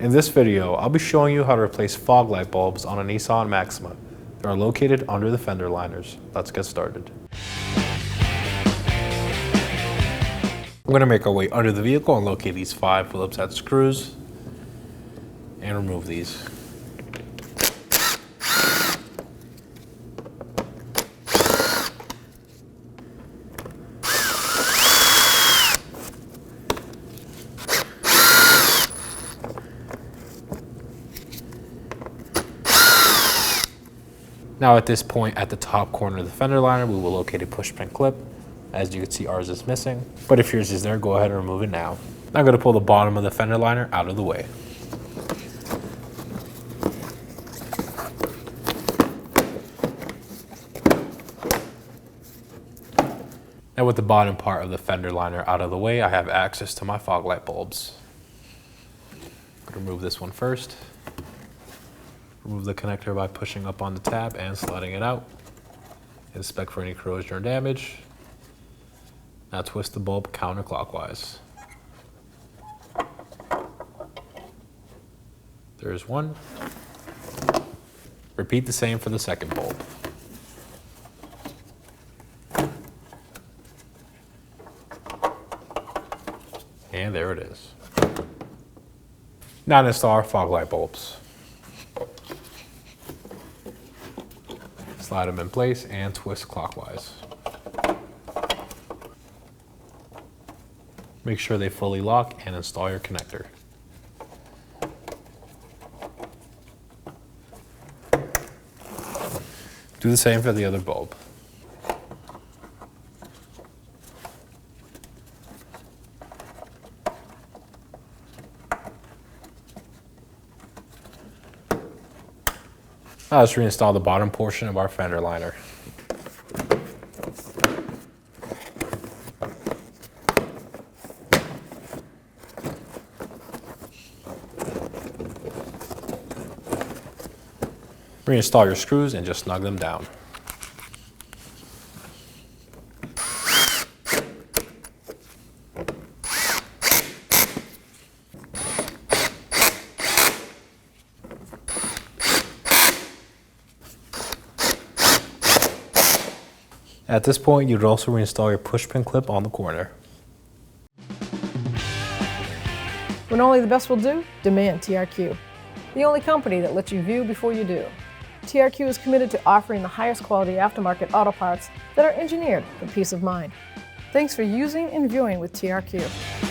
In this video, I'll be showing you how to replace fog light bulbs on a Nissan Maxima. They are located under the fender liners. Let's get started. I'm going to make our way under the vehicle and locate these 5 Phillips head screws and remove these. Now at this point, at the top corner of the fender liner, we will locate a push pin clip. As you can see, ours is missing, but if yours is there, go ahead and remove it now. I'm going to pull the bottom of the fender liner out of the way. Now with the bottom part of the fender liner out of the way, I have access to my fog light bulbs. I'm going to remove this one first. Remove the connector by pushing up on the tab and sliding it out. Inspect for any corrosion or damage. Now twist the bulb counterclockwise. There's one. Repeat the same for the second bulb. And there it is. Now to install our fog light bulbs. Slide them in place and twist clockwise. Make sure they fully lock and install your connector. Do the same for the other bulb. Now let's reinstall the bottom portion of our fender liner. Reinstall your screws and just snug them down. At this point, you'd also reinstall your push pin clip on the corner. When only the best will do, demand TRQ. The only company that lets you view before you do. TRQ is committed to offering the highest quality aftermarket auto parts that are engineered for peace of mind. Thanks for using and viewing with TRQ.